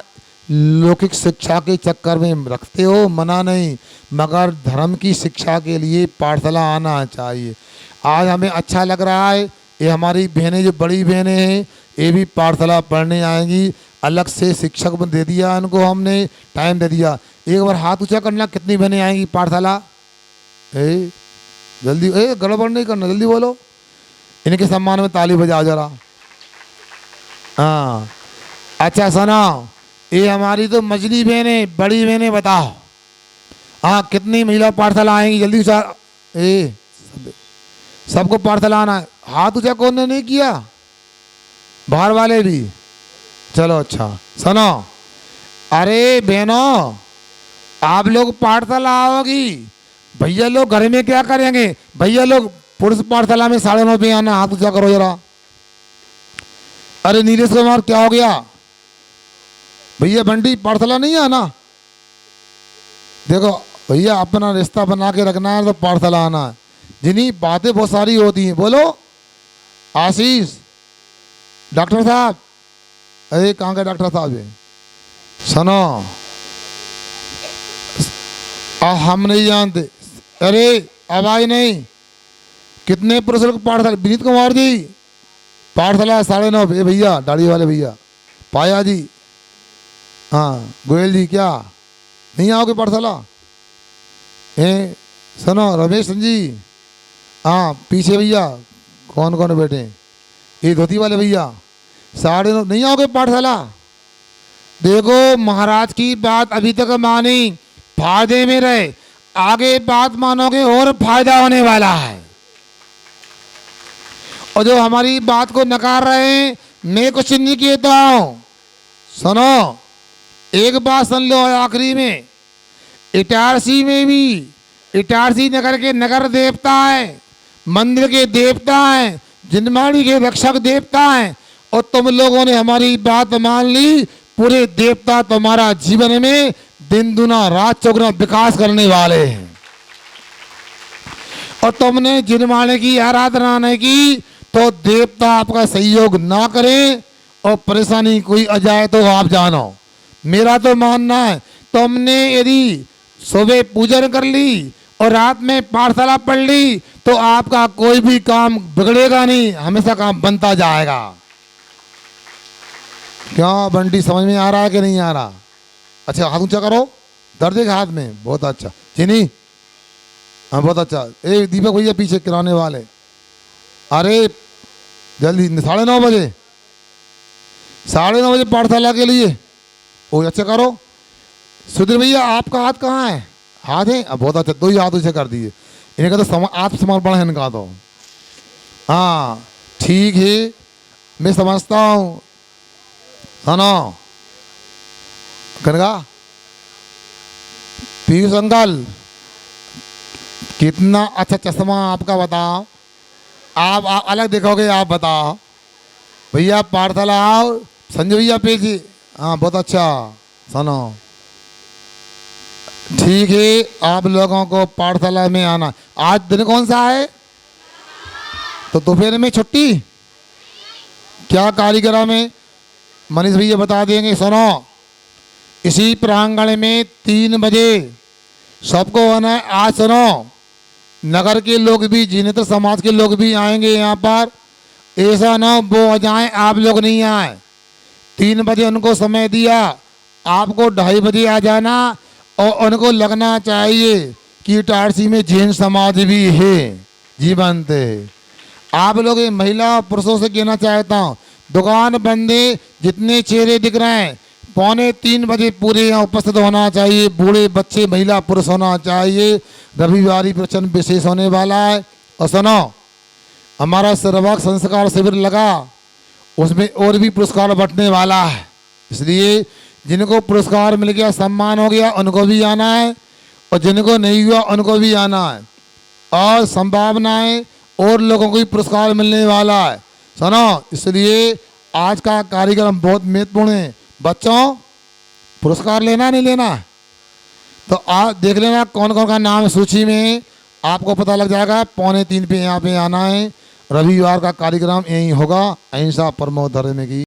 लौकिक शिक्षा के चक्कर में रखते हो, मना नहीं, मगर धर्म की शिक्षा के लिए पाठशाला आना चाहिए। आज हमें अच्छा लग रहा है, ये हमारी बहनें जो बड़ी बहनें हैं ये भी पाठशाला पढ़ने आएंगी। अलग से शिक्षक दे दिया इनको, हमने टाइम दे दिया। एक बार हाथ ऊंचा करना, कितनी बहनें आएंगी पाठशाला? जल्दी, गड़बड़ नहीं करना, जल्दी बोलो। इनके सम्मान में ताली बजाओ जरा। हाँ, अच्छा सुनो, ये हमारी तो मजली बहनें, बड़ी बहनें बताओ, हाँ कितनी महिला पाठशाला आएंगी? जल्दी सबको पाठशाला आना है। हाथ ऊंचा कौन ने नहीं किया? बाहर वाले भी? चलो अच्छा। सुनो, अरे बहनों, आप लोग पाठशाला आओगी, भैया लोग घर में क्या करेंगे? भैया लोग पुरुष पाठशाला में 9:30 पे आना। हाथ ऊंचा करो जरा। अरे नीलेश कुमार क्या हो गया? भैया बंटी पाठशाला नहीं आना? देखो भैया, अपना रिश्ता बना के रखना है तो पाठशाला आना है। जिन्हीं बातें बहुत सारी होती हैं। बोलो आशीष, डॉक्टर साहब, अरे कहाँ गए डॉक्टर साहब? सुनो, हम नहीं जानते। अरे आवाज नहीं। कितने पुरुष लोग पाठशाला? विनीत कुमार जी पाठशाला 9:30 भैया, दाढ़ी वाले भैया, पाया जी, हाँ गोयल जी, क्या नहीं आओगे पाठशाला? सुनो रमेश जी, हाँ पीछे भैया कौन कौन बैठे? ये धोती वाले भैया, 9:30 नहीं आओगे पाठशाला? देखो महाराज की बात अभी तक मानी, फायदे में रहे, आगे बात मानोगे और फायदा होने वाला है। और जो हमारी बात को नकार रहे हैं, मैं कुछ नहीं कहता हूँ। सुनो, एक बात सुन लो आखिरी में, इटारसी में भी इटारसी नगर के नगर देवता हैं, मंदिर के देवता हैं, जिनमाड़ी के रक्षक देवता हैं। और तुम लोगों ने हमारी बात मान ली, पूरे देवता तुम्हारा जीवन में दिन दुना रात चौगुना विकास करने वाले हैं। और तुमने जिनमाड़ी की आराधना नहीं की तो देवता आपका सहयोग ना करें और परेशानी कोई आ जाए तो आप जानो। मेरा तो मानना है तुमने यदि सुबह पूजन कर ली और रात में पाठशाला पढ़ ली तो आपका कोई भी काम बिगड़ेगा नहीं, हमेशा काम बनता जाएगा। क्या बंटी समझ में आ रहा है कि नहीं आ रहा? अच्छा हाथ ऊंचा करो, दर्द है हाथ में, बहुत अच्छा। चीनी, हाँ बहुत अच्छा। ए दीपक भैया पीछे किराने वाले, अरे जल्दी 9:30 बजे, 9:30 बजे पाठशाला के लिए। ओ अच्छा करो। सुधीर भैया आपका हाथ कहाँ है? हाथ है, अब बहुत अच्छा, 2 ही हाथ उसे कर दिए। इनका तो आत्मसमर्पण है इनका तो। हाँ ठीक है, मैं समझता हूँ। सुनो कनगा, पीयूष अंकल कितना अच्छा चश्मा आपका, बताओ आप अलग देखोगे, आप बताओ। भैया पाठशाला आओ, संजय भैया पीछे, हाँ बहुत अच्छा। सुनो ठीक है, आप लोगों को पाठशाला में आना। आज दिन कौन सा है? तो दोपहर में छुट्टी क्या कार्यक्रम है? मनीष भैया बता देंगे। सुनो, इसी प्रांगण में 3 बजे सबको आना है। आज सुनो, नगर के लोग भी, जिनेत्र समाज के लोग भी आएंगे यहाँ पर। ऐसा ना वो आ जाए आप लोग नहीं आए। 3 बजे उनको समय दिया, आपको 2:30 बजे आ जाना। और उनको लगना चाहिए कि इटारसी में जैन समाज भी है, जीवंत है। आप लोग ये महिला पुरुषों से कहना चाहता हूँ, दुकान बंदे जितने चेहरे दिख रहे हैं 2:45 बजे पूरे यहाँ उपस्थित होना चाहिए। बूढ़े बच्चे महिला पुरुष होना चाहिए। रविवारी प्रवचन विशेष होने वाला है। और सुनो, हमारा सर्वक संस्कार शिविर लगा, उसमें और भी पुरस्कार बंटने वाला है। इसलिए जिनको पुरस्कार मिल गया, सम्मान हो गया, उनको भी आना है, और जिनको नहीं हुआ उनको भी आना है। और संभावनाएं और लोगों को भी पुरस्कार मिलने वाला है। सुनो, इसलिए आज का कार्यक्रम बहुत महत्वपूर्ण है। बच्चों पुरस्कार लेना नहीं लेना तो आप देख लेना कौन कौन का नाम सूची में, आपको पता लग जाएगा। 2:45 पे यहाँ पे आना है। रविवार का कार्यक्रम यही होगा। अहिंसा परमो धर्म की।